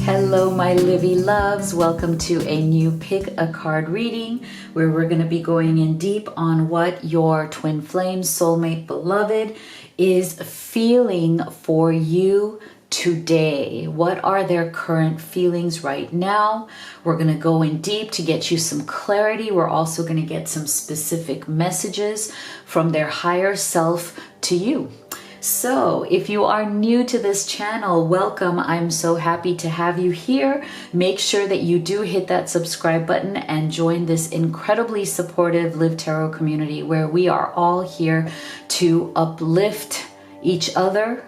Hello, my Livy loves. Welcome to a new Pick a Card reading where we're going to be going in deep on what your twin flame, soulmate, beloved is feeling for you today. What are their current feelings right now? We're going to go in deep to get you some clarity. We're also going to get some specific messages from their higher self to you. So if you are new to this channel, welcome. I'm so happy to have you here. Make sure that you do hit that subscribe button and join this incredibly supportive Live Tarot community where we are all here to uplift each other,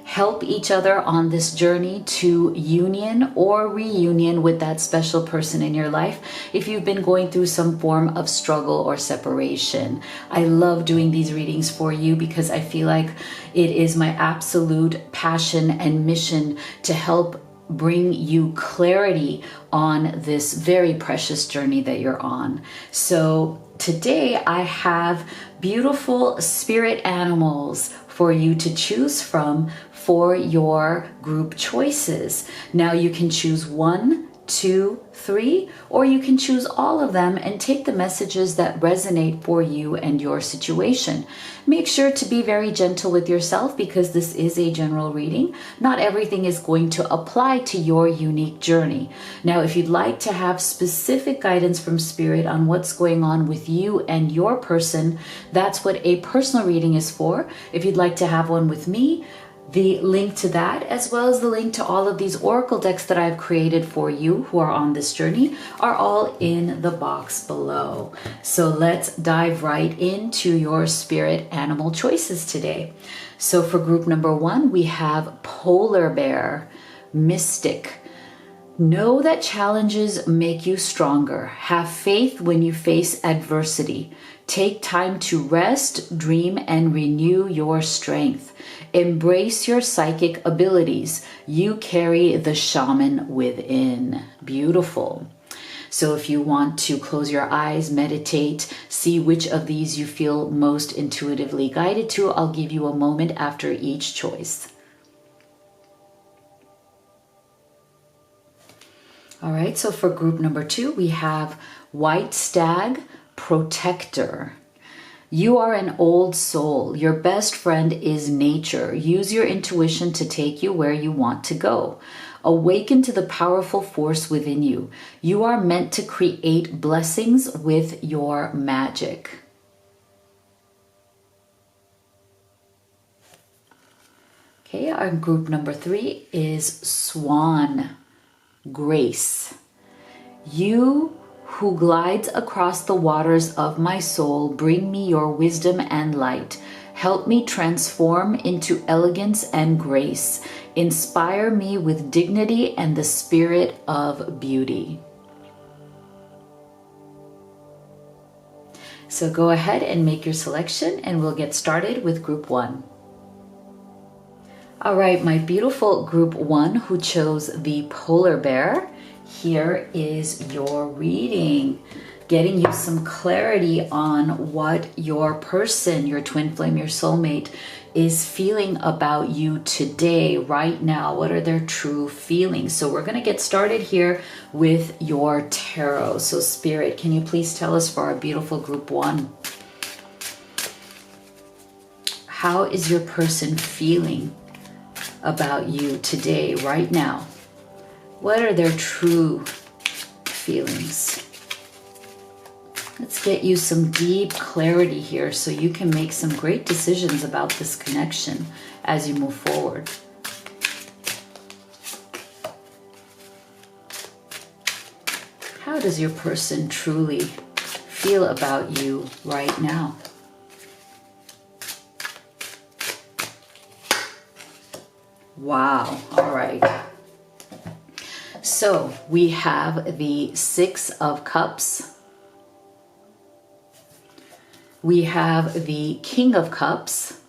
help each other on this journey to union or reunion with that special person in your life if you've been going through some form of struggle or separation. I love doing these readings for you because I feel like it is my absolute passion and mission to help bring you clarity on this very precious journey that you're on. So today I have beautiful spirit animals for you to choose from for your group choices. Now you can choose 1, 2, 3, or you can choose all of them and take the messages that resonate for you and your situation. Make sure to be very gentle with yourself because this is a general reading. Not everything is going to apply to your unique journey. Now, if you'd like to have specific guidance from Spirit on what's going on with you and your person, that's what a personal reading is for. If you'd like to have one with me, the link to that, as well as the link to all of these oracle decks that I've created for you who are on this journey, are all in the box below. So let's dive right into your spirit animal choices today. So for group number 1, we have Polar Bear, Mystic. Know that challenges make you stronger. Have faith when you face adversity. Take time to rest, dream, and renew your strength. Embrace your psychic abilities. You carry the shaman within. Beautiful. So if you want to close your eyes, meditate, see which of these you feel most intuitively guided to, I'll give you a moment after each choice. All right, so for group number 2, we have White Stag, Protector. You are an old soul. Your best friend is nature. Use your intuition to take you where you want to go. Awaken to the powerful force within you. You are meant to create blessings with your magic. Okay, our group number 3 is Swan, Grace. You who glides across the waters of my soul, bring me your wisdom and light. Help me transform into elegance and grace. Inspire me with dignity and the spirit of beauty. So go ahead and make your selection and we'll get started with group 1. All right, my beautiful group 1 who chose the Polar Bear, here is your reading, getting you some clarity on what your person, your twin flame, your soulmate is feeling about you today, right now. What are their true feelings? So we're going to get started here with your tarot. So Spirit, can you please tell us for our beautiful group 1, how is your person feeling about you today, right now? What are their true feelings? Let's get you some deep clarity here so you can make some great decisions about this connection as you move forward. How does your person truly feel about you right now? Wow, all right. So we have the 6 of Cups. We have the King of Cups.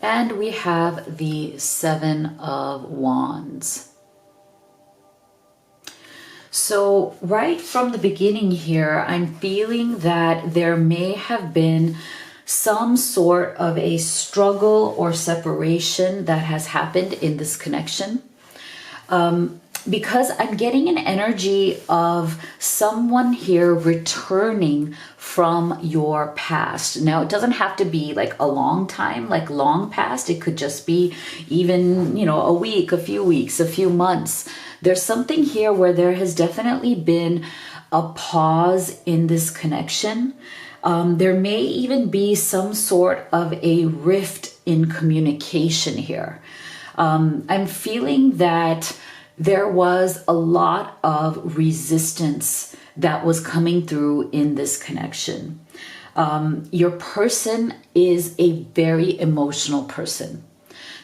And we have the 7 of Wands. So right from the beginning here, I'm feeling that there may have been some sort of a struggle or separation that has happened in this connection. Because I'm getting an energy of someone here returning from your past. Now, it doesn't have to be like a long time, like long past. It could just be even, a week, a few weeks, a few months. There's something here where there has definitely been a pause in this connection. There may even be some sort of a rift in communication here. I'm feeling that there was a lot of resistance that was coming through in this connection. Your person is a very emotional person.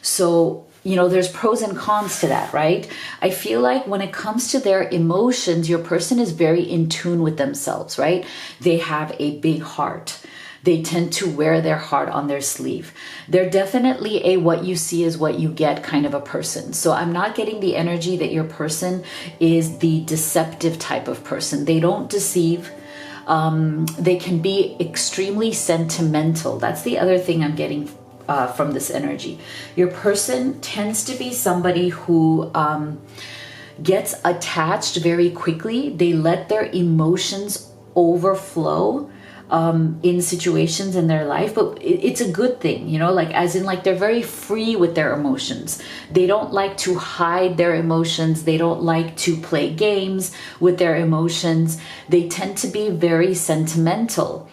So, there's pros and cons to that, right? I feel like when it comes to their emotions, your person is very in tune with themselves, right? They have a big heart. They tend to wear their heart on their sleeve. They're definitely a what you see is what you get kind of a person. So I'm not getting the energy that your person is the deceptive type of person. They don't deceive. They can be extremely sentimental. That's the other thing I'm getting from this energy. Your person tends to be somebody who gets attached very quickly. They let their emotions overflow in situations in their life, but it's a good thing, as in they're very free with their emotions. They don't like to hide their emotions. They don't like to play games with their emotions. They tend to be very sentimental.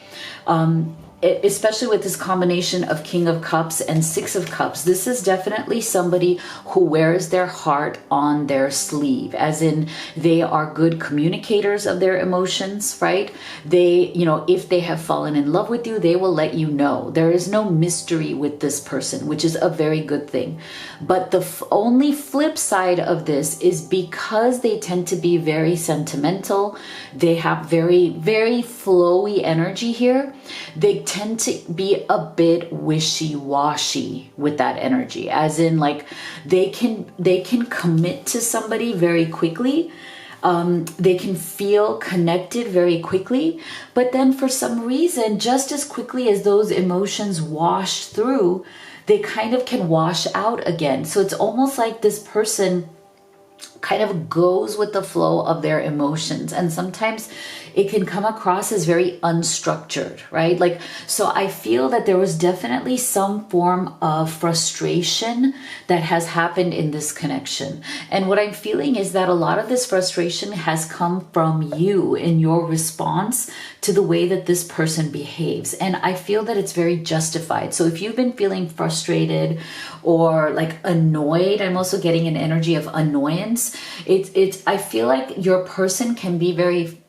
Especially with this combination of King of Cups and Six of Cups, this is definitely somebody who wears their heart on their sleeve, as in they are good communicators of their emotions, right? They, if they have fallen in love with you, they will let you know. There is no mystery with this person, which is a very good thing. But the only flip side of this is because they tend to be very sentimental, they have very, very flowy energy here. They tend to be a bit wishy-washy with that energy, as in they can commit to somebody very quickly. They can feel connected very quickly, but then for some reason, just as quickly as those emotions wash through, they kind of can wash out again. So it's almost like this person kind of goes with the flow of their emotions, and sometimes it can come across as very unstructured, right? So I feel that there was definitely some form of frustration that has happened in this connection. And what I'm feeling is that a lot of this frustration has come from you in your response to the way that this person behaves. And I feel that it's very justified. So if you've been feeling frustrated or annoyed, I'm also getting an energy of annoyance. I feel like your person can be very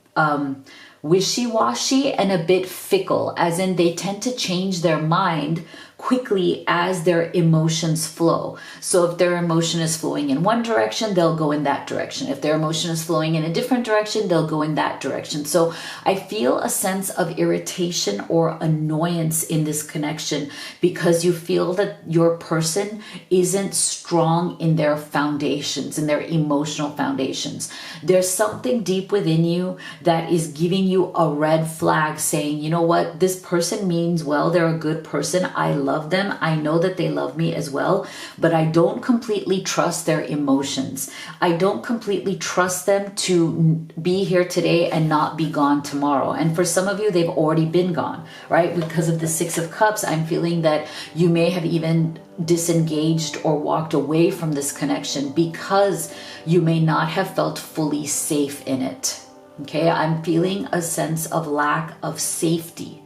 wishy-washy and a bit fickle, as in they tend to change their mind quickly as their emotions flow. So if their emotion is flowing in one direction, they'll go in that direction. If their emotion is flowing in a different direction, they'll go in that direction. So I feel a sense of irritation or annoyance in this connection because you feel that your person isn't strong in their foundations, in their emotional foundations. There's something deep within you that is giving you a red flag saying, you know what, this person means well, they're a good person, I love them, I know that they love me as well, but I don't completely trust their emotions. I don't completely trust them to be here today and not be gone tomorrow. And for some of you, they've already been gone, right? Because of the Six of Cups, I'm feeling that you may have even disengaged or walked away from this connection because you may not have felt fully safe in it. Okay, I'm feeling a sense of lack of safety.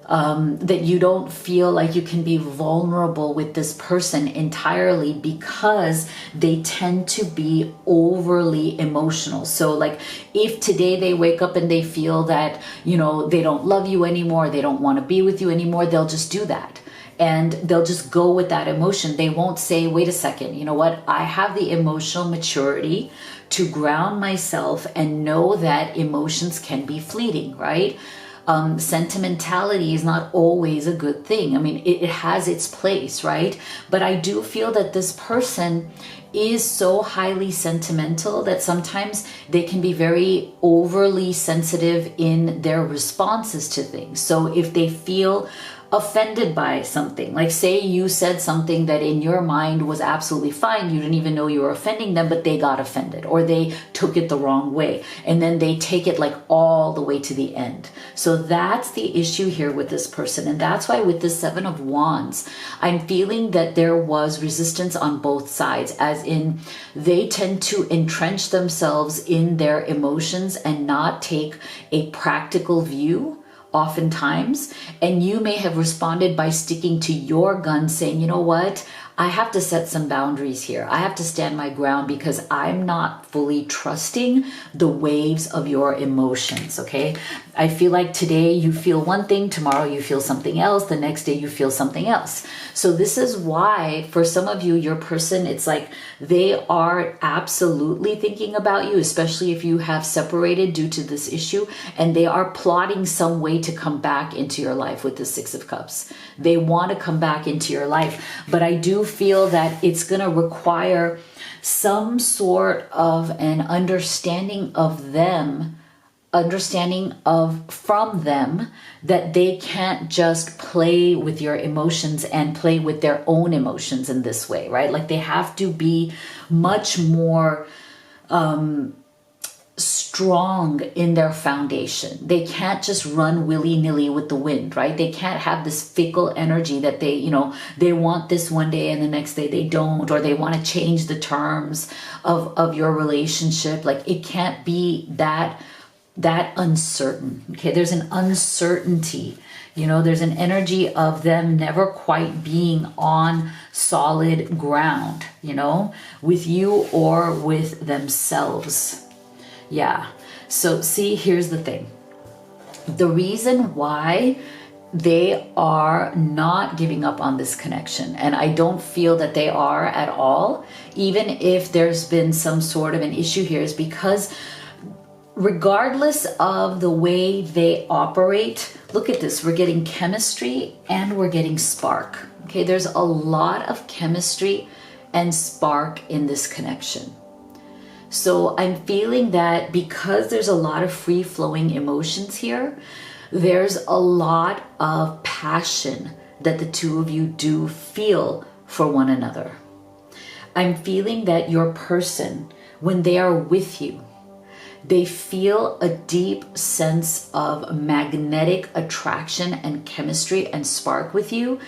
That you don't feel like you can be vulnerable with this person entirely because they tend to be overly emotional. So if today they wake up and they feel that, they don't love you anymore, they don't want to be with you anymore, they'll just do that. And they'll just go with that emotion. They won't say, wait a second, you know what? I have the emotional maturity to ground myself and know that emotions can be fleeting, right? Sentimentality is not always a good thing. I mean, it has its place, right? But I do feel that this person is so highly sentimental that sometimes they can be very overly sensitive in their responses to things. So if they feel offended by something. Like say you said something that in your mind was absolutely fine. You didn't even know you were offending them, but they got offended or they took it the wrong way. And then they take it like all the way to the end. So that's the issue here with this person. And that's why with the Seven of Wands, I'm feeling that there was resistance on both sides, as in they tend to entrench themselves in their emotions and not take a practical view oftentimes, and you may have responded by sticking to your guns, saying, you know what, I have to set some boundaries here. I have to stand my ground because I'm not fully trusting the waves of your emotions, okay? I feel like today you feel one thing, tomorrow you feel something else, the next day you feel something else. So this is why for some of you, your person, it's like they are absolutely thinking about you, especially if you have separated due to this issue, and they are plotting some way to come back into your life with the Six of Cups. They want to come back into your life, but I do feel that it's going to require some sort of an understanding of them, from them, that they can't just play with your emotions and play with their own emotions in this way, right? Like they have to be much more strong in their foundation. They can't just run willy-nilly with the wind, right? They can't have this fickle energy that they want this one day and the next day they don't, or they want to change the terms of your relationship. Like it can't be that uncertain. Okay, there's an uncertainty. There's an energy of them never quite being on solid ground, with you or with themselves. Yeah. So see, here's the thing. The reason why they are not giving up on this connection, and I don't feel that they are at all, even if there's been some sort of an issue here, is because regardless of the way they operate, look at this, we're getting chemistry and we're getting spark. Okay, there's a lot of chemistry and spark in this connection. So I'm feeling that because there's a lot of free-flowing emotions here, there's a lot of passion that the two of you do feel for one another. I'm feeling that your person, when they are with you, they feel a deep sense of magnetic attraction and chemistry and spark with you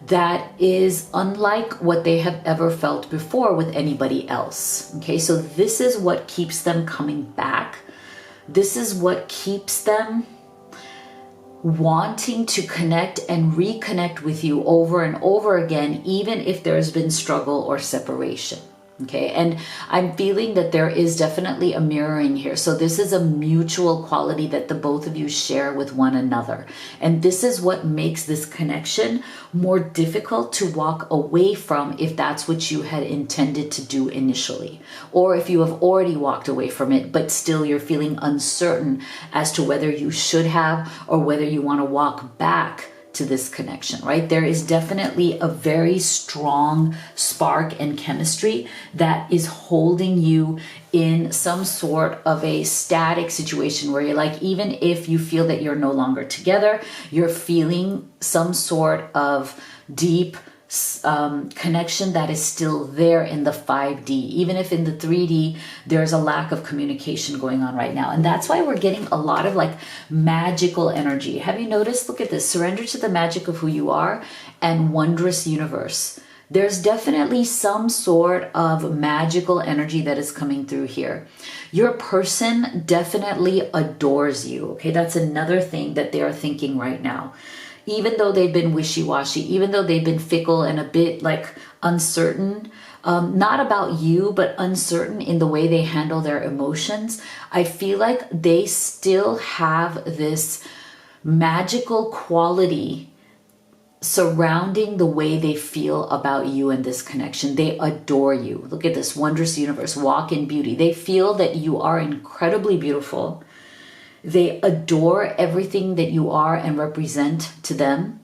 that is unlike what they have ever felt before with anybody else. Okay, so this is what keeps them coming back. This is what keeps them wanting to connect and reconnect with you over and over again, even if there's been struggle or separation. Okay, and I'm feeling that there is definitely a mirroring here. So this is a mutual quality that the both of you share with one another. And this is what makes this connection more difficult to walk away from if that's what you had intended to do initially. Or if you have already walked away from it, but still you're feeling uncertain as to whether you should have or whether you want to walk back to this connection, right? There is definitely a very strong spark and chemistry that is holding you in some sort of a static situation where you're like, even if you feel that you're no longer together, you're feeling some sort of deep connection that is still there in the 5D, even if in the 3D there's a lack of communication going on right now. And that's why we're getting a lot of like magical energy. Have you noticed? Look at this: surrender to the magic of who you are and wondrous universe. There's definitely some sort of magical energy that is coming through here. Your person definitely adores you. Okay, that's another thing that they are thinking right now. Even though they've been wishy-washy, even though they've been fickle and a bit like uncertain, not about you, but uncertain in the way they handle their emotions, I feel like they still have this magical quality surrounding the way they feel about you and this connection. They adore you. Look at this wondrous universe, walk in beauty. They feel that you are incredibly beautiful. They adore everything that you are and represent to them.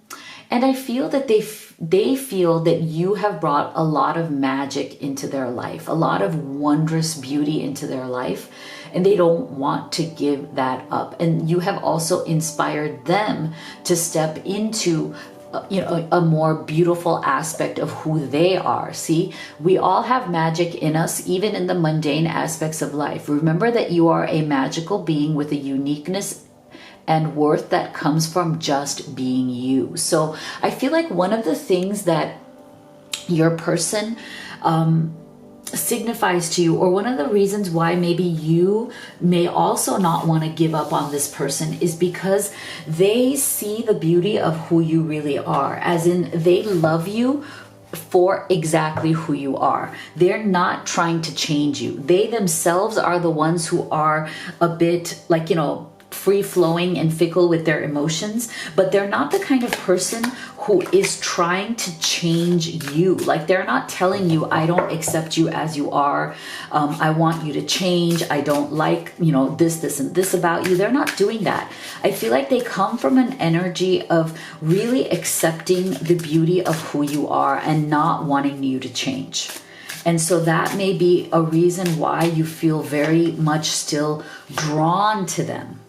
And I feel that they feel that you have brought a lot of magic into their life, a lot of wondrous beauty into their life, and they don't want to give that up. And you have also inspired them to step into a more beautiful aspect of who they are. See, we all have magic in us, even in the mundane aspects of life. Remember that you are a magical being with a uniqueness and worth that comes from just being you. So I feel like one of the things that your person signifies to you, or one of the reasons why maybe you may also not want to give up on this person, is because they see the beauty of who you really are, as in they love you for exactly who you are. They're not trying to change you. They themselves are the ones who are a bit like, free-flowing and fickle with their emotions, but they're not the kind of person who is trying to change you. Like, they're not telling you, I don't accept you as you are. I want you to change. I don't like, this and this about you. They're not doing that. I feel like they come from an energy of really accepting the beauty of who you are and not wanting you to change. And so that may be a reason why you feel very much still drawn to them.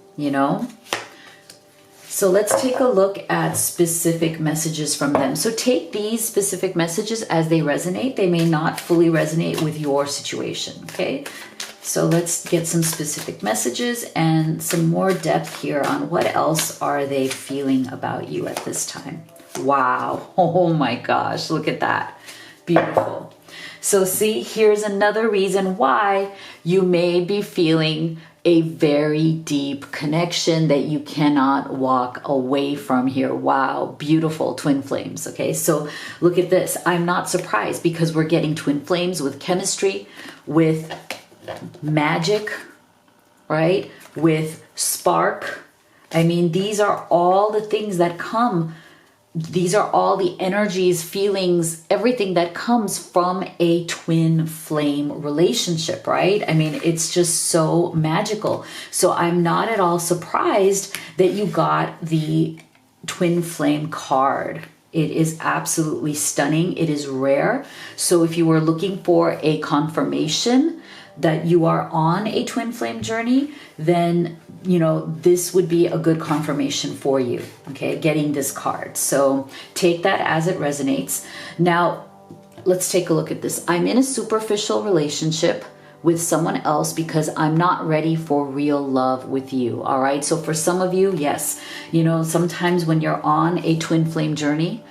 So let's take a look at specific messages from them. So take these specific messages as they resonate. They may not fully resonate with your situation, okay? So let's get some specific messages and some more depth here on what else are they feeling about you at this time. Wow. Oh my gosh, look at that. Beautiful. So see, here's another reason why you may be feeling a very deep connection that you cannot walk away from here. Wow, beautiful twin flames. Okay, so look at this. I'm not surprised, because we're getting twin flames with chemistry, with magic, right? With spark. I mean, these are all the things that come. These are all the energies, feelings, everything that comes from a twin flame relationship, right? I mean, it's just so magical. So I'm not at all surprised that you got the twin flame card. It is absolutely stunning. It is rare. So if you were looking for a confirmation that you are on a twin flame journey, then this would be a good confirmation for you, okay, getting this card. So take that as it resonates. Now, let's take a look at this. I'm in a superficial relationship with someone else because I'm not ready for real love with you, all right? So for some of you, yes, sometimes when you're on a twin flame journey,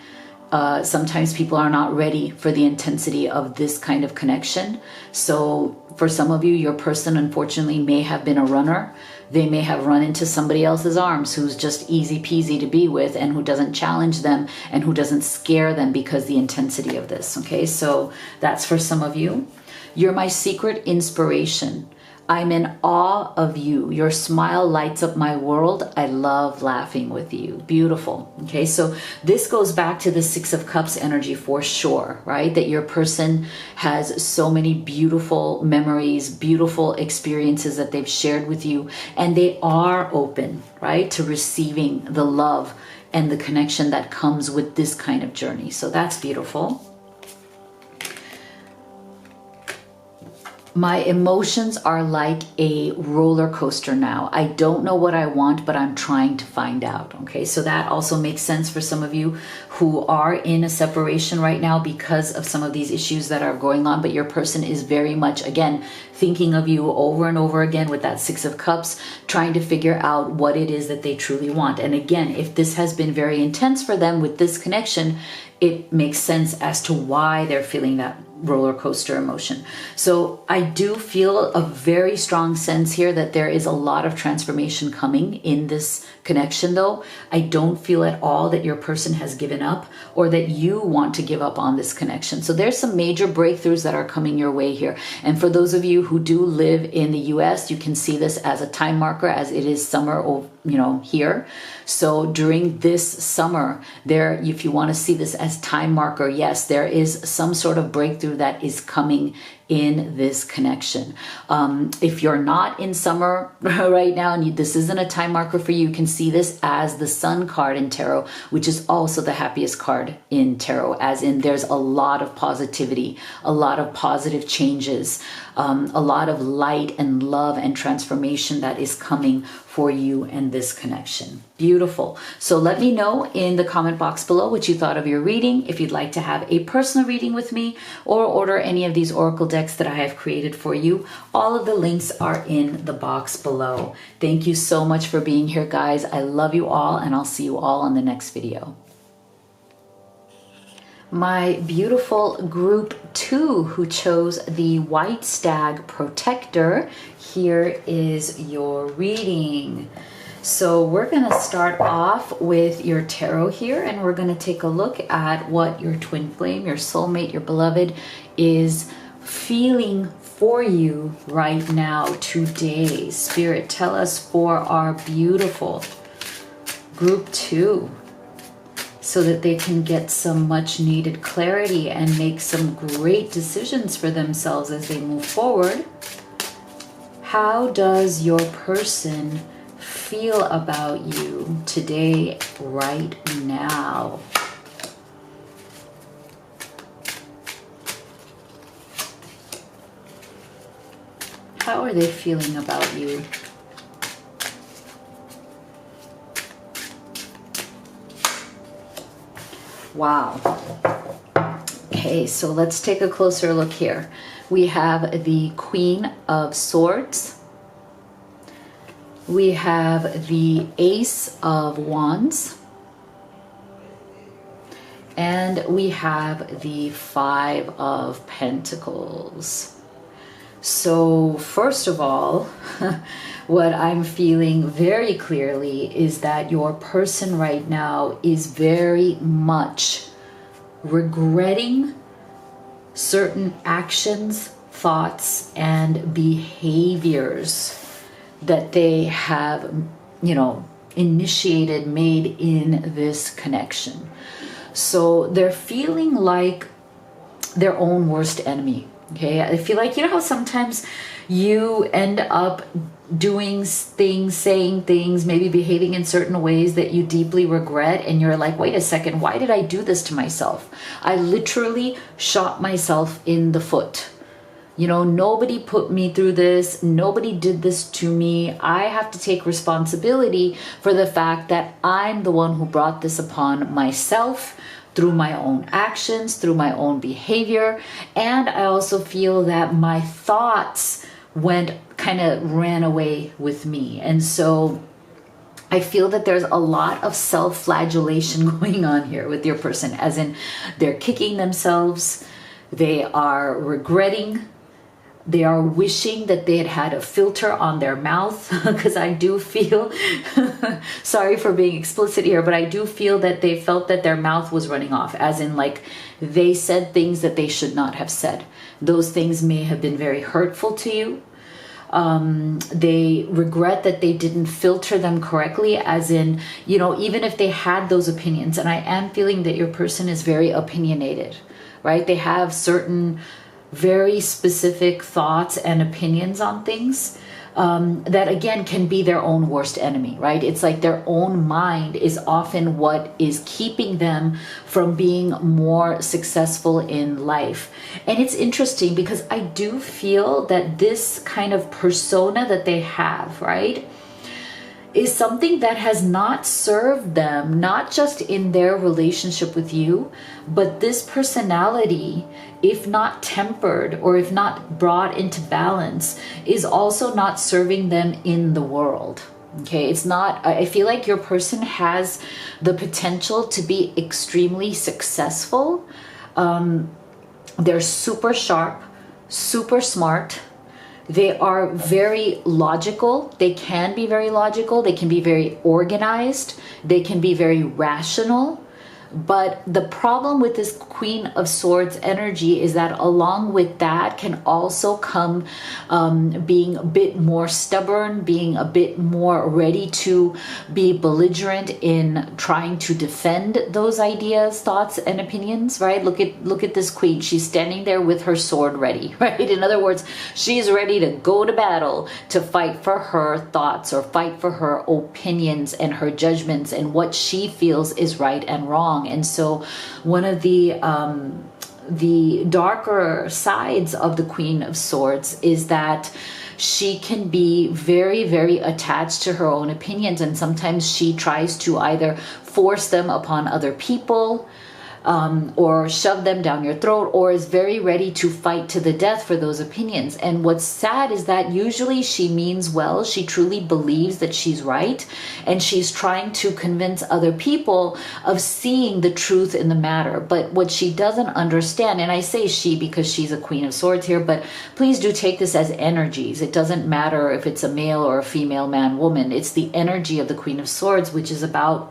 sometimes people are not ready for the intensity of this kind of connection. So for some of you, your person unfortunately may have been a runner. They may have run into somebody else's arms who's just easy peasy to be with and who doesn't challenge them and who doesn't scare them because the intensity of this, okay? So that's for some of you. You're my secret inspiration. I'm in awe of you. Your smile lights up my world. I love laughing with you. Beautiful. Okay, so this goes back to the Six of Cups energy for sure, right? That your person has so many beautiful memories, beautiful experiences that they've shared with you, and they are open, right, to receiving the love and the connection that comes with this kind of journey. So that's beautiful. My emotions are like a roller coaster now. I don't know what I want, but I'm trying to find out. Okay, so that also makes sense for some of you who are in a separation right now because of some of these issues that are going on, but your person is very much, again, thinking of you over and over again with that Six of Cups, trying to figure out what it is that they truly want. And again, if this has been very intense for them with this connection, it makes sense as to why they're feeling that roller coaster emotion. So I do feel a very strong sense here that there is a lot of transformation coming in this connection, though. I don't feel at all that your person has given up or that you want to give up on this connection. So there's some major breakthroughs that are coming your way here. And for those of you who do live in the US, you can see this as a time marker, as it is summer, here. So during this summer, if you want to see this as time marker, yes, there is some sort of breakthrough that is coming in this connection. If you're not in summer right now and this isn't a time marker for you, you can see this as the Sun card in tarot, which is also the happiest card in tarot, as in there's a lot of positivity, a lot of positive changes, a lot of light and love and transformation that is coming for you and this connection. Beautiful. So let me know in the comment box below what you thought of your reading. If you'd like to have a personal reading with me or order any of these oracle decks that I have created for you, all of the links are in the box below. Thank you so much for being here, guys. I love you all, and I'll see you all on the next video. My beautiful group 2 who chose the White Stag Protector, here is your reading. So we're going to start off with your tarot here, and we're going to take a look at what your twin flame, your soulmate, your beloved is feeling for you right now today. Spirit, tell us for our beautiful group 2 so that they can get some much needed clarity and make some great decisions for themselves as they move forward. How does your person feel about you today, right now? How are they feeling about you? Wow. Okay, so let's take a closer look here. We have the Queen of Swords. We have the Ace of Wands. And we have the Five of Pentacles. So first of all, what I'm feeling very clearly is that your person right now is very much regretting certain actions, thoughts, and behaviors that they have, initiated, made in this connection. So they're feeling like their own worst enemy. Okay, I feel like, how sometimes you end up doing things, saying things, maybe behaving in certain ways that you deeply regret, and you're like, wait a second, why did I do this to myself? I literally shot myself in the foot. Nobody put me through this. Nobody did this to me. I have to take responsibility for the fact that I'm the one who brought this upon myself through my own actions, through my own behavior. And I also feel that my thoughts ran away with me. And so I feel that there's a lot of self-flagellation going on here with your person, as in they're kicking themselves, they are regretting, they are wishing that they had had a filter on their mouth, because I do feel, sorry for being explicit here, but I do feel that they felt that their mouth was running off, as in like they said things that they should not have said. Those things may have been very hurtful to you. They regret that they didn't filter them correctly, as in, even if they had those opinions, and I am feeling that your person is very opinionated, right? They have certain very specific thoughts and opinions on things that again can be their own worst enemy, right? It's like their own mind is often what is keeping them from being more successful in life. And it's interesting because I do feel that this kind of persona that they have, right, is something that has not served them, not just in their relationship with you, but this personality, if not tempered or if not brought into balance, is also not serving them in the world. Okay, it's not, I feel like your person has the potential to be extremely successful. They're super sharp, super smart. They are very logical. They can be very logical. They can be very organized. They can be very rational. But the problem with this Queen of Swords energy is that along with that can also come being a bit more stubborn, being a bit more ready to be belligerent in trying to defend those ideas, thoughts, and opinions, right? Look at this queen. She's standing there with her sword ready, right? In other words, she's ready to go to battle to fight for her thoughts or fight for her opinions and her judgments and what she feels is right and wrong. And so one of the the darker sides of the Queen of Swords is that she can be very, very attached to her own opinions, and sometimes she tries to either force them upon other people, or shove them down your throat, or is very ready to fight to the death for those opinions. And what's sad is that usually she means well. She truly believes that she's right, and she's trying to convince other people of seeing the truth in the matter. But what she doesn't understand, and I say she because she's a Queen of Swords here, but please do take this as energies. It doesn't matter if it's a male or a female, man, woman. It's the energy of the Queen of Swords, which is about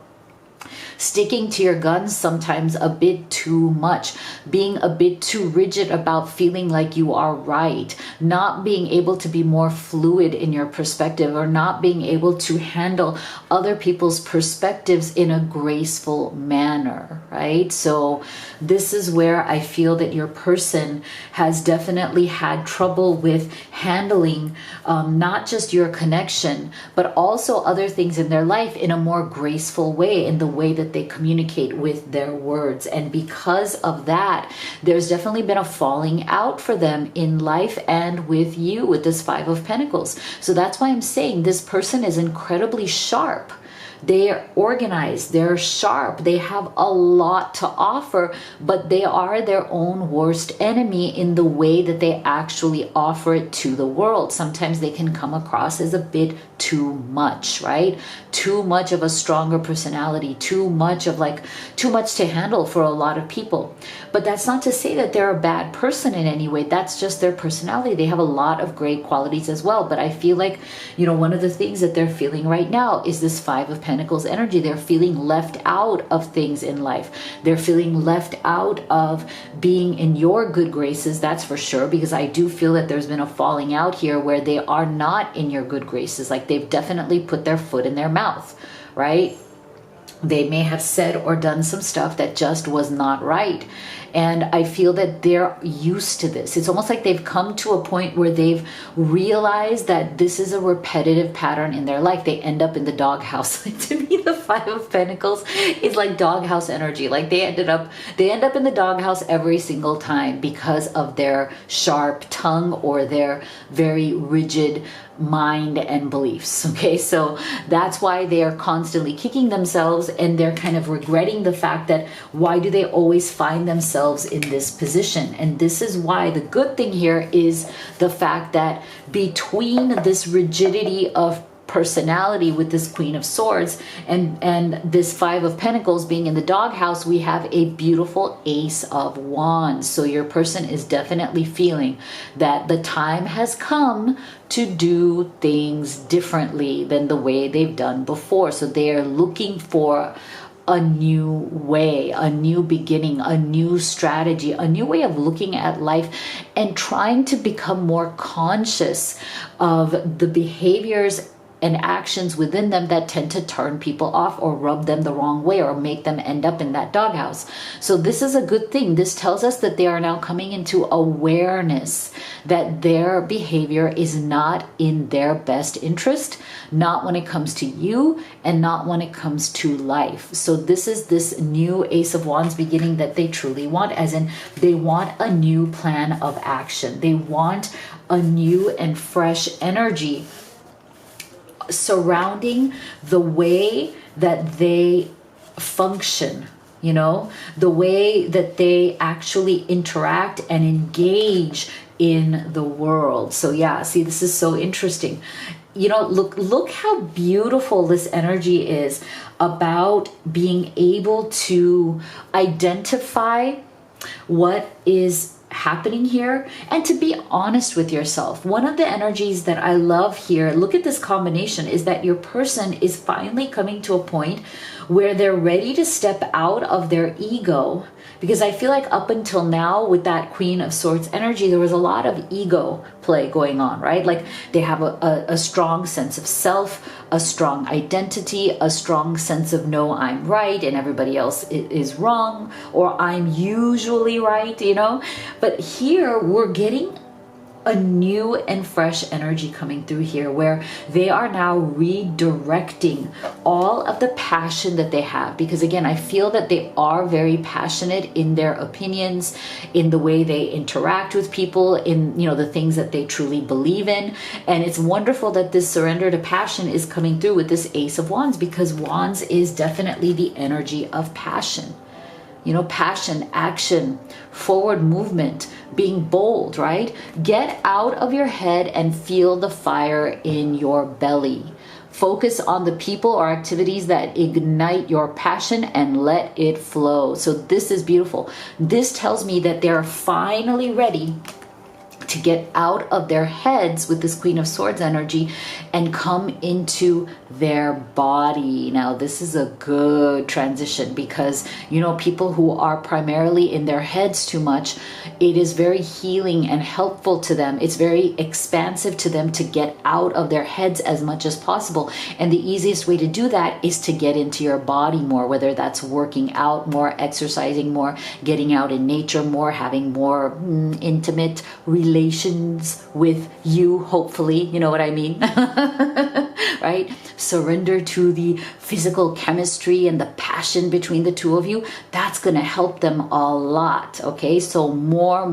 sticking to your guns sometimes a bit too much, being a bit too rigid about feeling like you are right, not being able to be more fluid in your perspective, or not being able to handle other people's perspectives in a graceful manner, right? So this is where I feel that your person has definitely had trouble with handling not just your connection, but also other things in their life in a more graceful way, in the way that they communicate with their words. And because of that, there's definitely been a falling out for them in life and with you, with this Five of Pentacles. So that's why I'm saying this person is incredibly sharp. They're organized, they're sharp, they have a lot to offer, but they are their own worst enemy in the way that they actually offer it to the world. Sometimes they can come across as a bit too much, right? Too much of a stronger personality, too much to handle for a lot of people. But that's not to say that they're a bad person in any way. That's just their personality. They have a lot of great qualities as well. But I feel like, one of the things that they're feeling right now is this Five of Pentacles energy. They're feeling left out of things in life. They're feeling left out of being in your good graces, that's for sure, because I do feel that there's been a falling out here where they are not in your good graces. Like they've definitely put their foot in their mouth, right? They may have said or done some stuff that just was not right. And I feel that they're used to this. It's almost like they've come to a point where they've realized that this is a repetitive pattern in their life. They end up in the doghouse. To me, the Five of Pentacles is like doghouse energy. Like they end up in the doghouse every single time because of their sharp tongue or their very rigid mind and beliefs. Okay, so that's why they are constantly kicking themselves, and they're kind of regretting the fact that why do they always find themselves in this position. And this is why the good thing here is the fact that between this rigidity of personality with this Queen of Swords and this Five of Pentacles being in the doghouse, we have a beautiful Ace of Wands. So your person is definitely feeling that the time has come to do things differently than the way they've done before. So they are looking for a new way, a new beginning, a new strategy, a new way of looking at life, and trying to become more conscious of the behaviors and actions within them that tend to turn people off or rub them the wrong way or make them end up in that doghouse. So this is a good thing. This tells us that they are now coming into awareness that their behavior is not in their best interest, not when it comes to you and not when it comes to life. So this is this new Ace of Wands beginning that they truly want, as in they want a new plan of action. They want a new and fresh energy surrounding the way that they function, the way that they actually interact and engage in the world. So yeah, see, this is so interesting. Look how beautiful this energy is about being able to identify what is happening here and to be honest with yourself. One of the energies that I love here, look at this combination, is that your person is finally coming to a point where they're ready to step out of their ego. Because I feel like up until now with that Queen of Swords energy, there was a lot of ego play going on, right? Like they have a strong sense of self, a strong identity, a strong sense of no, I'm right and everybody else is wrong, or I'm usually right, But here we're getting a new and fresh energy coming through here where they are now redirecting all of the passion that they have. Because again, I feel that they are very passionate in their opinions, in the way they interact with people, in, you know, the things that they truly believe in. And it's wonderful that this surrender to passion is coming through with this Ace of Wands, because Wands is definitely the energy of passion. You know, passion, action, forward movement, being bold, right? Get out of your head and feel the fire in your belly. Focus on the people or activities that ignite your passion and let it flow. So this is beautiful. This tells me that they're finally ready to get out of their heads with this Queen of Swords energy and come into their body. Now, this is a good transition because, you know, people who are primarily in their heads too much, it is very healing and helpful to them. It's very expansive to them to get out of their heads as much as possible. And the easiest way to do that is to get into your body more, whether that's working out more, exercising more, getting out in nature more, having more intimate relations with you, hopefully, you know what I mean? Right? Surrender to the physical chemistry and the passion between the two of you. That's going to help them a lot. Okay, so more,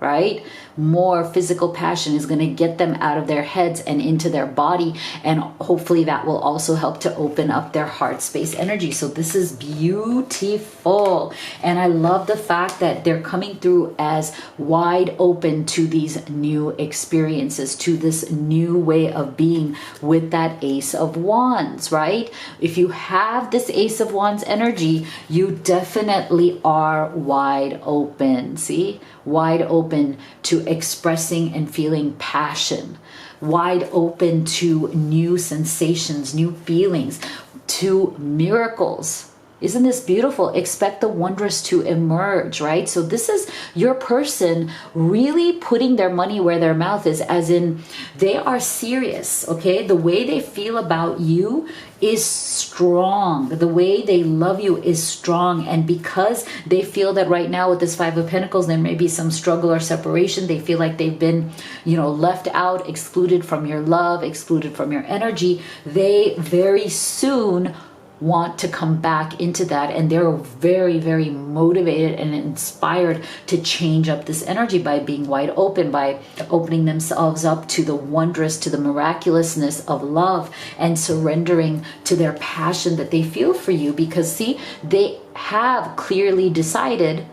right? More physical passion is going to get them out of their heads and into their body, and hopefully that will also help to open up their heart space energy. So this is beautiful, and I love the fact that they're coming through as wide open to these new experiences, to this new way of being with that Ace of Wands, right? If you have this Ace of Wands energy, you definitely are wide open. See, wide open to expressing and feeling passion, wide open to new sensations, new feelings, to miracles. Isn't this beautiful? Expect the wondrous to emerge, right? So this is your person really putting their money where their mouth is, as in they are serious, okay? The way they feel about you is strong. The way they love you is strong. And because they feel that right now with this Five of Pentacles, there may be some struggle or separation. They feel like they've been, you know, left out, excluded from your love, excluded from your energy. They very soon want to come back into that, and they're very, very motivated and inspired to change up this energy by being wide open, by opening themselves up to the wondrous, to the miraculousness of love, and surrendering to their passion that they feel for you. Because see, they have clearly decided,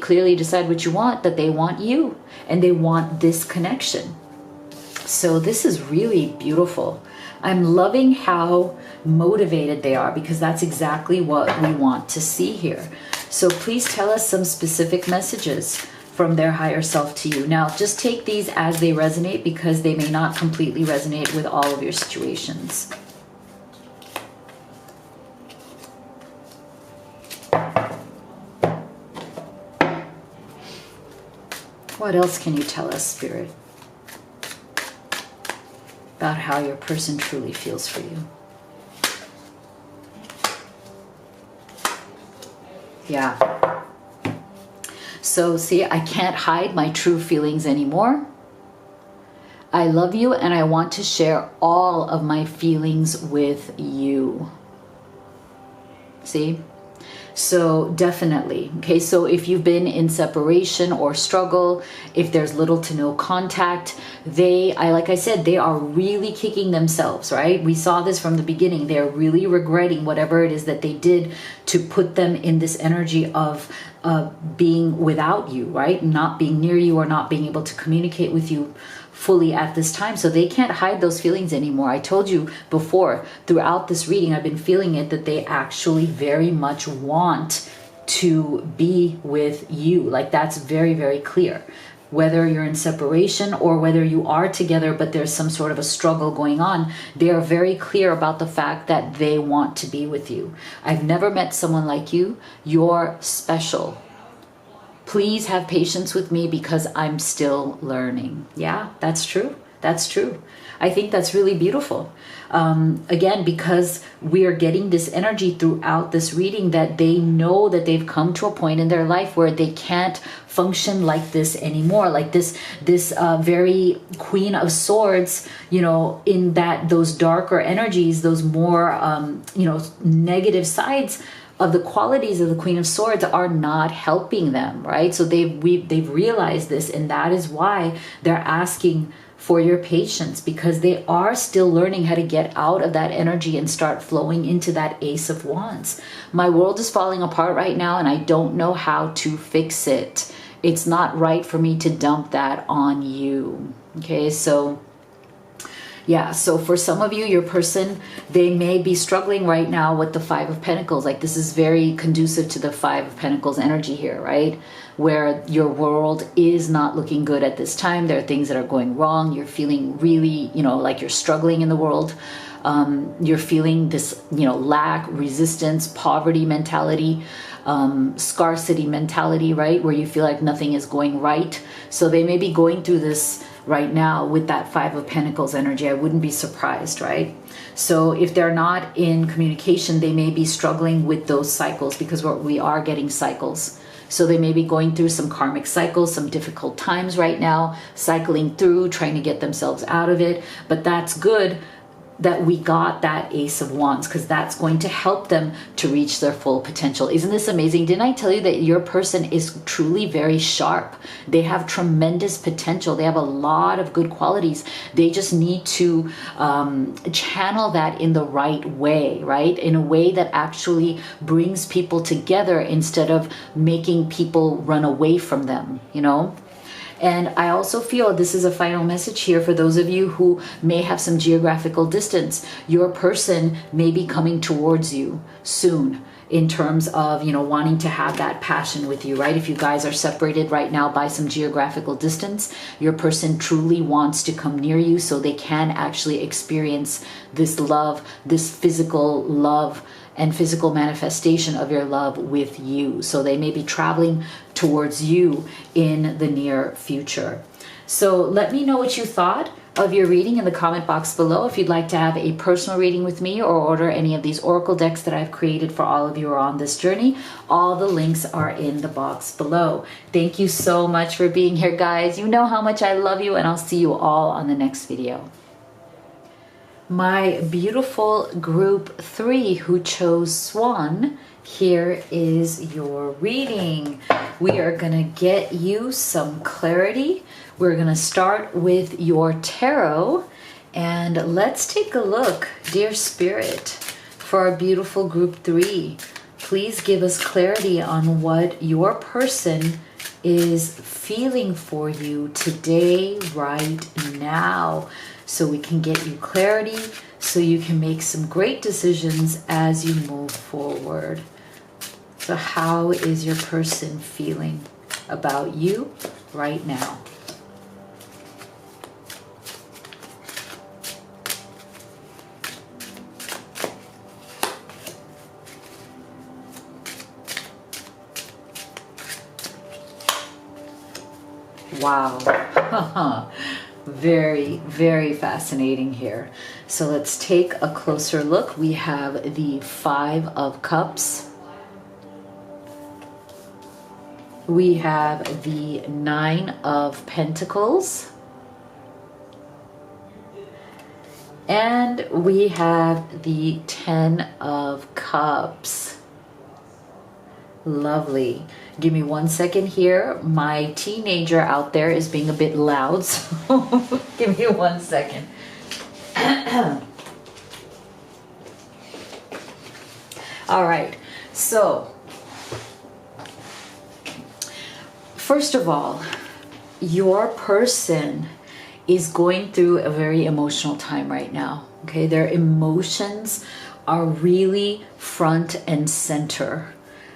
clearly decide what you want, that they want you and they want this connection. So this is really beautiful. I'm loving how motivated they are, because that's exactly what we want to see here. So please tell us some specific messages from their higher self to you. Now, just take these as they resonate, because they may not completely resonate with all of your situations. What else can you tell us, Spirit, about how your person truly feels for you? Yeah. So see, I can't hide my true feelings anymore. I love you and I want to share all of my feelings with you. See? So definitely, okay, so if you've been in separation or struggle, if there's little to no contact, like I said, they are really kicking themselves, right? We saw this from the beginning. They're really regretting whatever it is that they did to put them in this energy of being without you, right? Not being near you, or not being able to communicate with you fully at this time. So they can't hide those feelings anymore. I told you before, throughout this reading, I've been feeling it, that they actually very much want to be with you. Like, that's very, very clear. Whether you're in separation or whether you are together, but there's some sort of a struggle going on, they are very clear about the fact that they want to be with you. I've never met someone like you. You're special. Please have patience with me because I'm still learning. Yeah, that's true. That's true. I think that's really beautiful. Again, because we are getting this energy throughout this reading that they know that they've come to a point in their life where they can't function like this anymore. Like this very Queen of Swords, in that those darker energies, those more, negative sides of the qualities of the Queen of Swords are not helping them, right? So they've realized this, and that is why they're asking for your patience, because they are still learning how to get out of that energy and start flowing into that Ace of Wands. My world is falling apart right now, and I don't know how to fix it. It's not right for me to dump that on you. Okay, so yeah, so for some of you, your person, they may be struggling right now with the Five of Pentacles. Like, this is very conducive to the Five of Pentacles energy here, right? Where your world is not looking good at this time. There are things that are going wrong. You're feeling really, like you're struggling in the world. You're feeling this, lack, resistance, poverty mentality, scarcity mentality, right? Where you feel like nothing is going right. So they may be going through this right now with that Five of Pentacles energy. I wouldn't be surprised, right? So if they're not in communication, they may be struggling with those cycles, because we are getting cycles. So they may be going through some karmic cycles, some difficult times right now, cycling through, trying to get themselves out of it. But that's good that we got that Ace of Wands, because that's going to help them to reach their full potential. Isn't this amazing? Didn't I tell you that your person is truly very sharp? They have tremendous potential. They have a lot of good qualities. They just need to channel that in the right way, right? In a way that actually brings people together instead of making people run away from them, And I also feel this is a final message here for those of you who may have some geographical distance. Your person may be coming towards you soon in terms of, wanting to have that passion with you, right? If you guys are separated right now by some geographical distance, your person truly wants to come near you so they can actually experience this love, this physical love and physical manifestation of your love with you. So they may be traveling towards you in the near future. So let me know what you thought of your reading in the comment box below. If you'd like to have a personal reading with me or order any of these oracle decks that I've created for all of you who are on this journey, all the links are in the box below. Thank you so much for being here, guys. You know how much I love you, and I'll see you all on the next video. My beautiful group 3 who chose Swan, here is your reading. We are going to get you some clarity. We're going to start with your tarot, and let's take a look, dear Spirit, for our beautiful group 3. Please give us clarity on what your person is feeling for you today, right now, so we can get you clarity, so you can make some great decisions as you move forward. So how is your person feeling about you right now? Wow. Very, very fascinating here. So let's take a closer look. We have the Five of Cups. We have the Nine of Pentacles. And we have the Ten of Cups. Lovely. Give me 1 second here. My teenager out there is being a bit loud, so give me 1 second. All right. So, first of all, your person is going through a very emotional time right now. Okay, their emotions are really front and center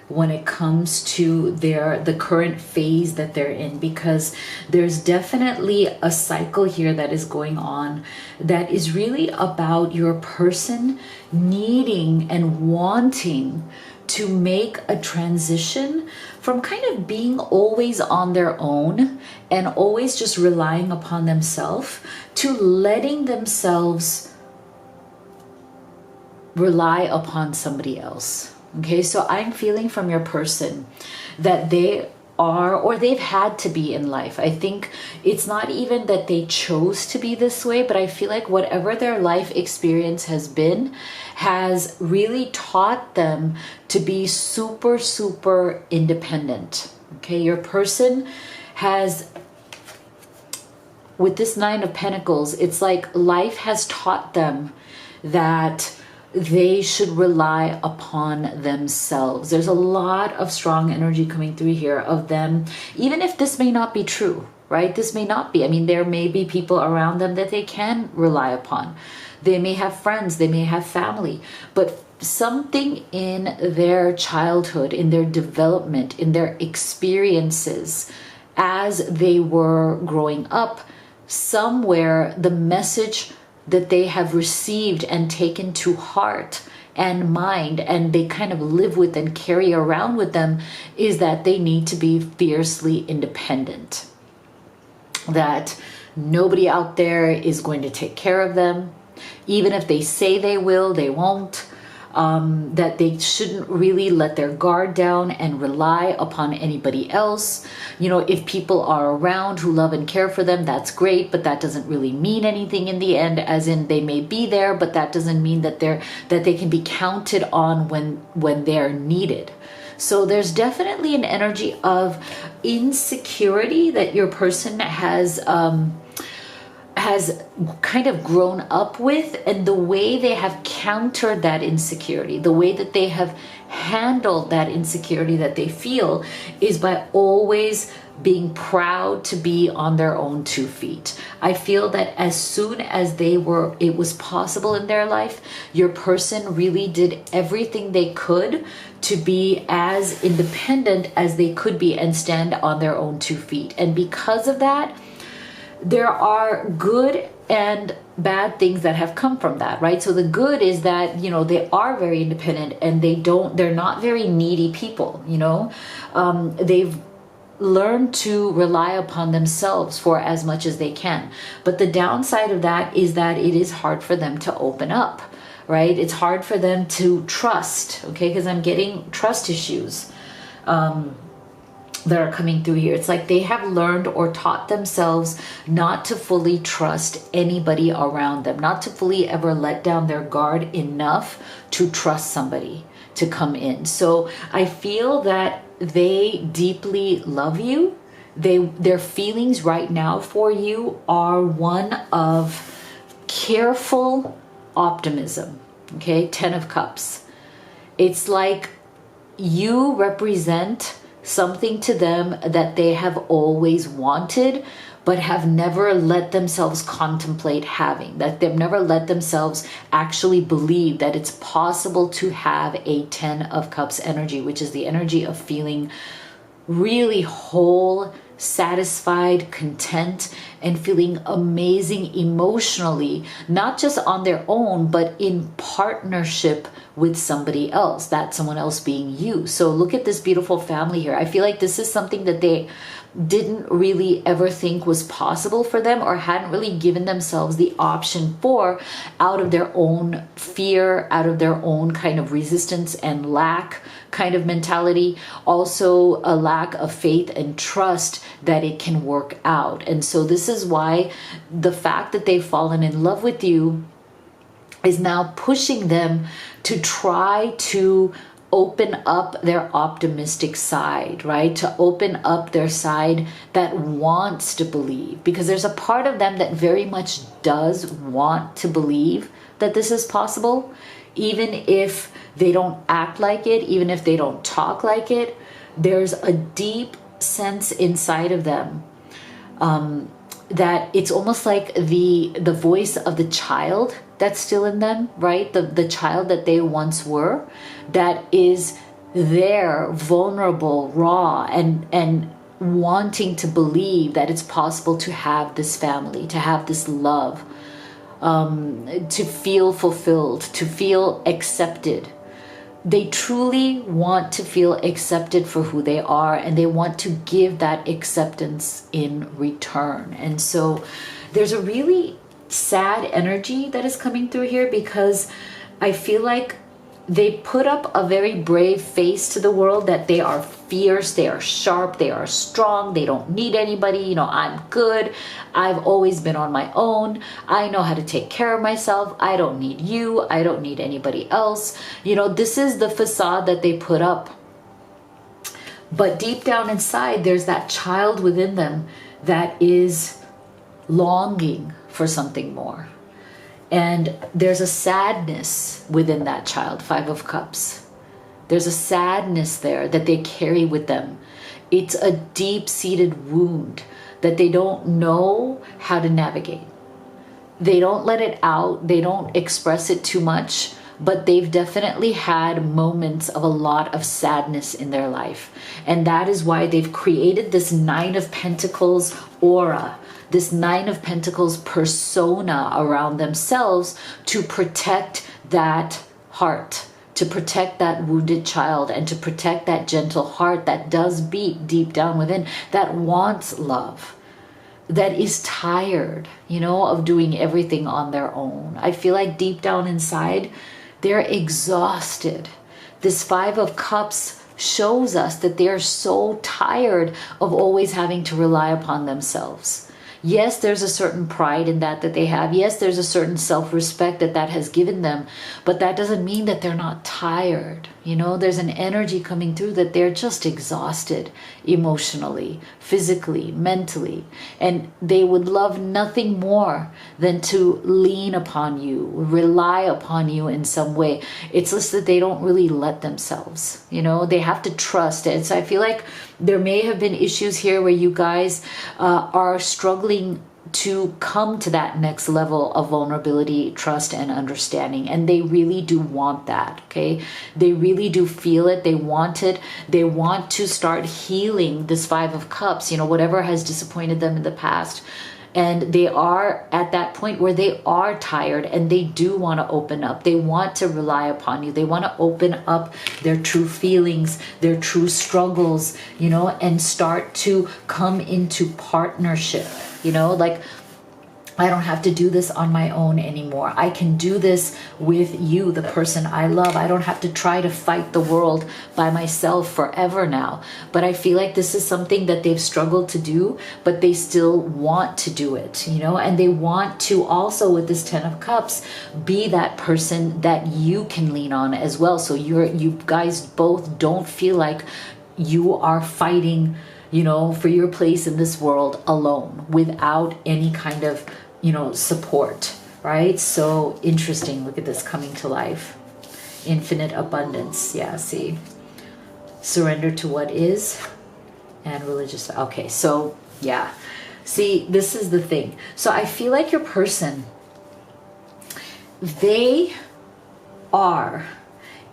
when it comes to the current phase that they're in, because there's definitely a cycle here that is going on that is really about your person needing and wanting to make a transition from kind of being always on their own and always just relying upon themselves to letting themselves rely upon somebody else. Okay, so I'm feeling from your person that they are, or they've had to be in life. I think it's not even that they chose to be this way, but I feel like whatever their life experience has been has really taught them to be super, super independent. Okay, your person has, with this Nine of Pentacles, it's like life has taught them that they should rely upon themselves. There's a lot of strong energy coming through here of them, even if this may not be true, right? This may not be. I mean, there may be people around them that they can rely upon. They may have friends, they may have family, but something in their childhood, in their development, in their experiences as they were growing up, somewhere the message that they have received and taken to heart and mind, and they kind of live with and carry around with them, is that they need to be fiercely independent. That nobody out there is going to take care of them. Even if they say they will, they won't. That they shouldn't really let their guard down and rely upon anybody else. You know, if people are around who love and care for them, that's great, but that doesn't really mean anything in the end, as in they may be there, but that doesn't mean that they can be counted on when they're needed. So there's definitely an energy of insecurity that your person has kind of grown up with, and the way they have countered that insecurity, the way that they have handled that insecurity that they feel, is by always being proud to be on their own 2 feet. I feel that as soon as it was possible in their life, your person really did everything they could to be as independent as they could be and stand on their own 2 feet. And because of that, there are good and bad things that have come from that, right? So the good is that, you know, they are very independent and they're not very needy people, you know. They've learned to rely upon themselves for as much as they can. But the downside of that is that it is hard for them to open up, right? It's hard for them to trust, okay? Because I'm getting trust issues that are coming through here. It's like they have learned or taught themselves not to fully trust anybody around them, not to fully ever let down their guard enough to trust somebody to come in. So I feel that they deeply love you. Their feelings right now for you are one of careful optimism. Okay, 10 of Cups. It's like you represent something to them that they have always wanted, but have never let themselves contemplate having, that they've never let themselves actually believe that it's possible to have a 10 of Cups energy, which is the energy of feeling really whole, satisfied, content, and feeling amazing emotionally, not just on their own, but in partnership with somebody else, that someone else being you. So look at this beautiful family here. I feel like this is something that they didn't really ever think was possible for them, or hadn't really given themselves the option for, out of their own fear, out of their own kind of resistance and lack kind of mentality, also a lack of faith and trust that it can work out. And so this is why the fact that they've fallen in love with you is now pushing them to try to open up their optimistic side, right? To open up their side that wants to believe, because there's a part of them that very much does want to believe that this is possible, even if they don't act like it, even if they don't talk like it. There's a deep sense inside of them that it's almost like the voice of the child that's still in them, right? The child that they once were, that is there, vulnerable, raw, and wanting to believe that it's possible to have this family, to have this love, to feel fulfilled, to feel accepted. they truly want to feel accepted for who they are, and they want to give that acceptance in return. And so there's a really sad energy that is coming through here, because I feel like they put up a very brave face to the world, that they are fierce, they are sharp, they are strong, they don't need anybody. You know, I'm good, I've always been on my own, I know how to take care of myself, I don't need you, I don't need anybody else. You know, this is the facade that they put up. But deep down inside, there's that child within them that is longing for something more. And there's a sadness within that child, Five of Cups. There's a sadness there that they carry with them. It's a deep-seated wound that they don't know how to navigate. They don't let it out. They don't express it too much, but they've definitely had moments of a lot of sadness in their life. And that is why they've created this Nine of Pentacles aura, this Nine of Pentacles persona around themselves, to protect that heart, to protect that wounded child, and to protect that gentle heart that does beat deep down within, that wants love, that is tired, you know, of doing everything on their own. I feel like deep down inside, they're exhausted. This Five of Cups shows us that they're so tired of always having to rely upon themselves. Yes, there's a certain pride in that they have. Yes, there's a certain self-respect that has given them, but that doesn't mean that they're not tired. You know, there's an energy coming through that they're just exhausted emotionally, physically, mentally, and they would love nothing more than to lean upon you, rely upon you in some way. It's just that they don't really let themselves, you know, they have to trust it. So I feel like there may have been issues here where you guys are struggling to come to that next level of vulnerability, trust, and understanding. And they really do want that, okay? They really do feel it. They want it. They want to start healing this Five of Cups, you know, whatever has disappointed them in the past. And they are at that point where they are tired, and they do want to open up. They want to rely upon you. They want to open up their true feelings, their true struggles, you know, and start to come into partnership. You know, like, I don't have to do this on my own anymore. I can do this with you, the person I love. I don't have to try to fight the world by myself forever now. But I feel like this is something that they've struggled to do, but they still want to do it, you know, and they want to also, with this Ten of Cups, be that person that you can lean on as well. So you guys both don't feel like you are fighting, you know, for your place in this world alone, without any kind of, you know, support, right? So interesting. Look at this coming to life. Infinite abundance. Yeah, see. Surrender to what is, and religious. Okay, so yeah. See, this is the thing. So I feel like your person, they are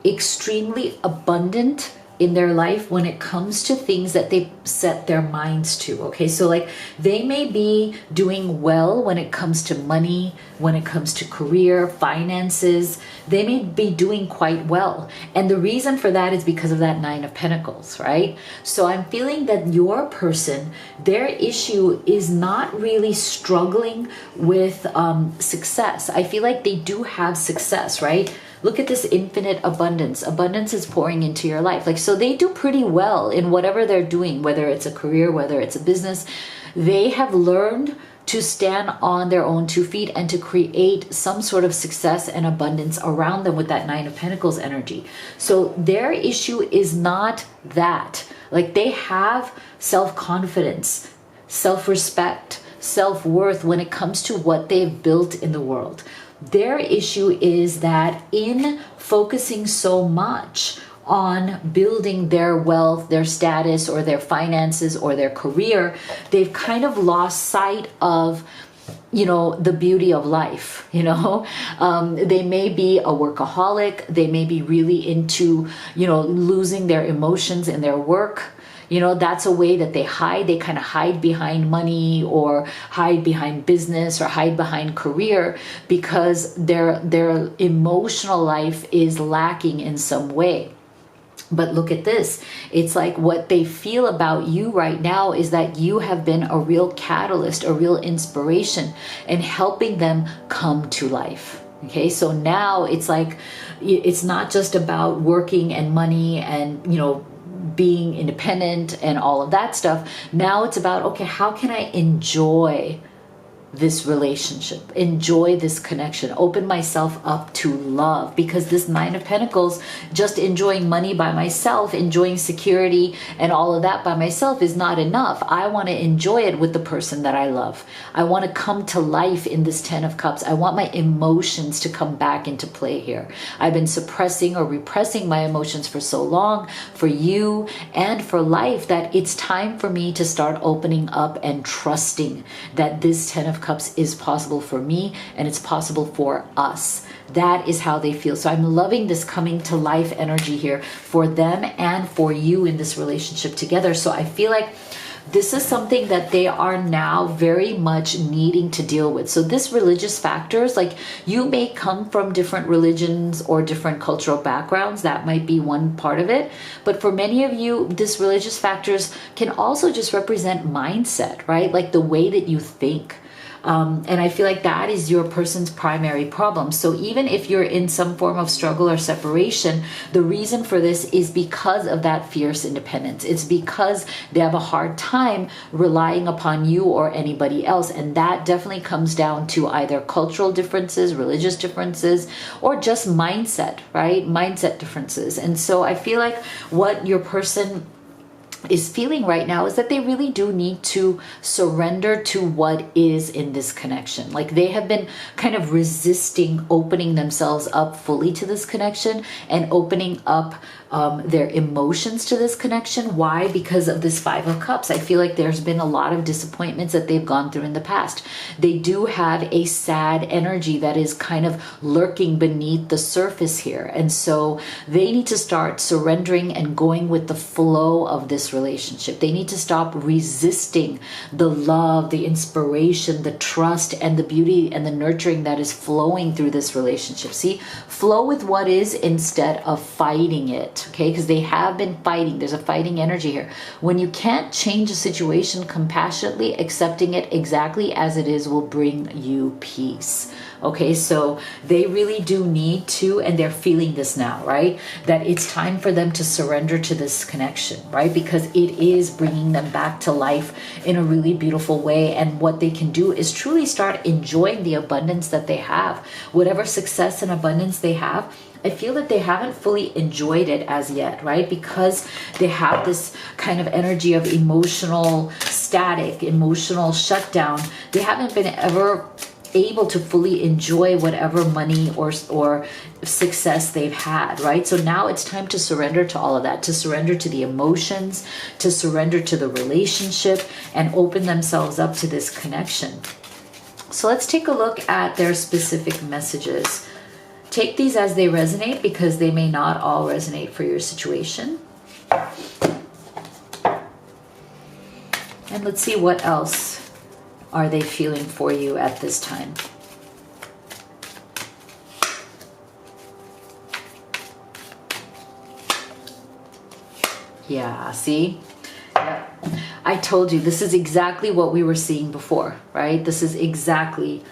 extremely abundant in their life when it comes to things that they set their minds to. Okay, so like, they may be doing well when it comes to money, when it comes to career, finances. They may be doing quite well, and the reason for that is because of that Nine of Pentacles, right? So I'm feeling that your person, their issue is not really struggling with success. I feel like they do have success, right? Look at this infinite abundance. Abundance is pouring into your life. Like, so they do pretty well in whatever they're doing, whether it's a career, whether it's a business. They have learned to stand on their own 2 feet and to create some sort of success and abundance around them with that Nine of Pentacles energy. So their issue is not that. Like, they have self-confidence, self-respect, self-worth when it comes to what they've built in the world. Their issue is that in focusing so much on building their wealth, their status, or their finances, or their career, they've kind of lost sight of, you know, the beauty of life. You know, they may be a workaholic. They may be really into, you know, losing their emotions in their work. You know, that's a way that they hide. They kind of hide behind money or hide behind business or hide behind career because their emotional life is lacking in some way. But look at this. It's like what they feel about you right now is that you have been a real catalyst, a real inspiration in helping them come to life. Okay, so now it's like, it's not just about working and money and, you know, being independent and all of that stuff. Now it's about, okay, how can I enjoy this relationship, enjoy this connection, open myself up to love? Because this Nine of Pentacles, just enjoying money by myself, enjoying security and all of that by myself is not enough. I want to enjoy it with the person that I love. I want to come to life in this Ten of Cups. I want my emotions to come back into play here. I've been suppressing or repressing my emotions for so long, for you and for life, that it's time for me to start opening up and trusting that this Ten of Cups is possible for me and it's possible for us. That is how they feel. So I'm loving this coming to life energy here for them and for you in this relationship together. So I feel like this is something that they are now very much needing to deal with. So this religious factors, like you may come from different religions or different cultural backgrounds. That might be one part of it. But for many of you, this religious factors can also just represent mindset, right? Like the way that you think. And I feel like that is your person's primary problem. So even if you're in some form of struggle or separation, the reason for this is because of that fierce independence. It's because they have a hard time relying upon you or anybody else. And that definitely comes down to either cultural differences, religious differences, or just mindset, right? Mindset differences. And so I feel like what your person is feeling right now is that they really do need to surrender to what is in this connection. Like they have been kind of resisting opening themselves up fully to this connection and opening up their emotions to this connection. Why? Because of this Five of Cups. I feel like there's been a lot of disappointments that they've gone through in the past. They do have a sad energy that is kind of lurking beneath the surface here. And so they need to start surrendering and going with the flow of this relationship. They need to stop resisting the love, the inspiration, the trust, and the beauty and the nurturing that is flowing through this relationship. See, flow with what is instead of fighting it. Okay, because they have been fighting. There's a fighting energy here. When you can't change a situation compassionately, accepting it exactly as it is will bring you peace. Okay, so they really do need to, and they're feeling this now, right? That it's time for them to surrender to this connection, right? Because it is bringing them back to life in a really beautiful way. And what they can do is truly start enjoying the abundance that they have. Whatever success and abundance they have, I feel that they haven't fully enjoyed it as yet, right? Because they have this kind of energy of emotional static, emotional shutdown. They haven't been ever able to fully enjoy whatever money or success they've had, right? So now it's time to surrender to all of that, to surrender to the emotions, to surrender to the relationship, and open themselves up to this connection. So let's take a look at their specific messages. Take these as they resonate because they may not all resonate for your situation. And let's see what else are they feeling for you at this time. Yeah, see? Yeah. I told you, this is exactly what we were seeing before, right? This is exactly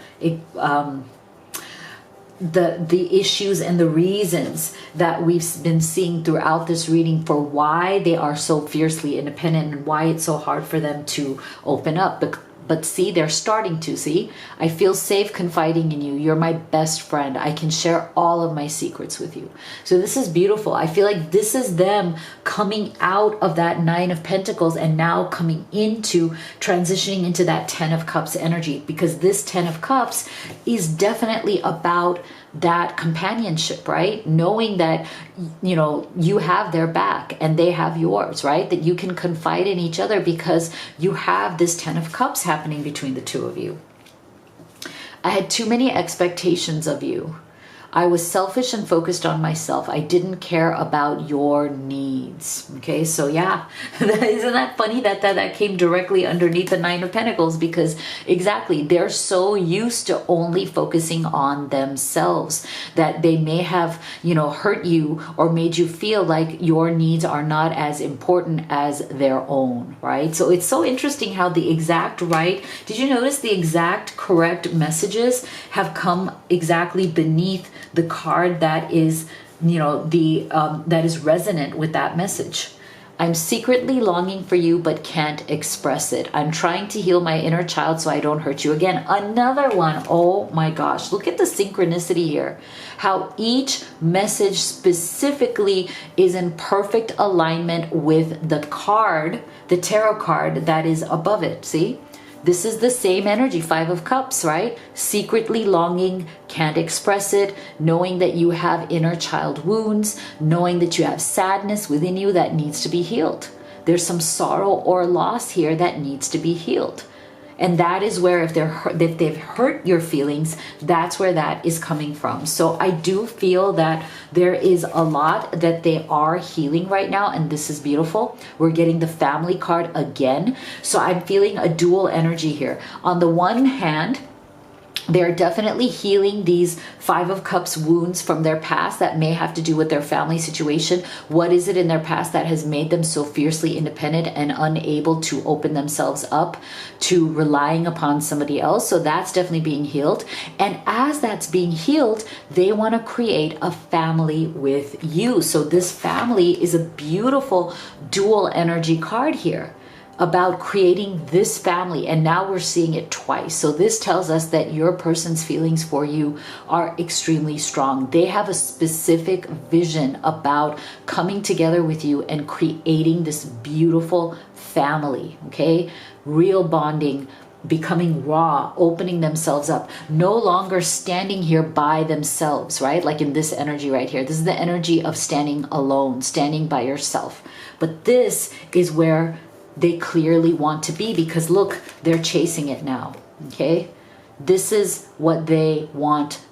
the issues and the reasons that we've been seeing throughout this reading for why they are so fiercely independent and why it's so hard for them to open up. But see, they're starting to. See, I feel safe confiding in you. You're my best friend. I can share all of my secrets with you. So this is beautiful. I feel like this is them coming out of that Nine of Pentacles and now coming into transitioning into that Ten of Cups energy, because this Ten of Cups is definitely about that companionship, right? Knowing that, you know, you have their back and they have yours, right? That you can confide in each other because you have this Ten of Cups happening between the two of you. I had too many expectations of you. I was selfish and focused on myself. I didn't care about your needs. Okay, so yeah, isn't that funny that came directly underneath the Nine of Pentacles? Because exactly, they're so used to only focusing on themselves that they may have, you know, hurt you or made you feel like your needs are not as important as their own, right? So it's so interesting how the exact right, did you notice the exact correct messages have come exactly beneath the card that is, you know, the that is resonant with that message. I'm secretly longing for you but can't express it. I'm trying to heal my inner child so I don't hurt you again. Another one. Oh my gosh, look at the synchronicity here. How each message specifically is in perfect alignment with the card, the tarot card that is above it. See? This is the same energy, Five of Cups, right? Secretly longing, can't express it, knowing that you have inner child wounds, knowing that you have sadness within you that needs to be healed. There's some sorrow or loss here that needs to be healed. And that is where, if they've hurt your feelings, that's where that is coming from. So I do feel that there is a lot that they are healing right now, and this is beautiful. We're getting the family card again. So I'm feeling a dual energy here. On the one hand, they're definitely healing these Five of Cups wounds from their past that may have to do with their family situation. What is it in their past that has made them so fiercely independent and unable to open themselves up to relying upon somebody else? So that's definitely being healed. And as that's being healed, they want to create a family with you. So this family is a beautiful dual energy card here, about creating this family, and now we're seeing it twice. So this tells us that your person's feelings for you are extremely strong. They have a specific vision about coming together with you and creating this beautiful family, okay? Real bonding, becoming raw, opening themselves up, no longer standing here by themselves, right? Like in this energy right here. This is the energy of standing alone, standing by yourself. But this is where they clearly want to be, because look, they're chasing it now. Okay, this is what they want.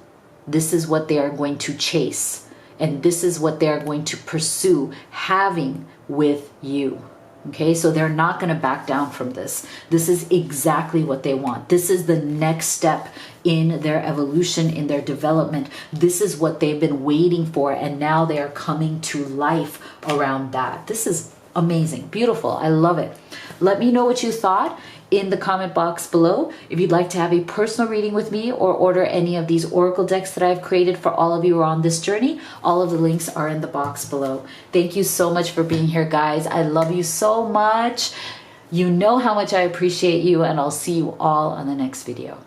This is what they are going to chase, and this is what they are going to pursue having with you. Okay, so they're not going to back down from this. This is exactly what they want. This is the next step in their evolution, in their development. This is what they've been waiting for, and now they are coming to life around that. This is amazing, beautiful. I love it. Let me know what you thought in the comment box below. If you'd like to have a personal reading with me or order any of these oracle decks that I've created for all of you who are on this journey, all of the links are in the box below. Thank you so much for being here, guys. I love you so much. You know how much I appreciate you, and I'll see you all on the next video.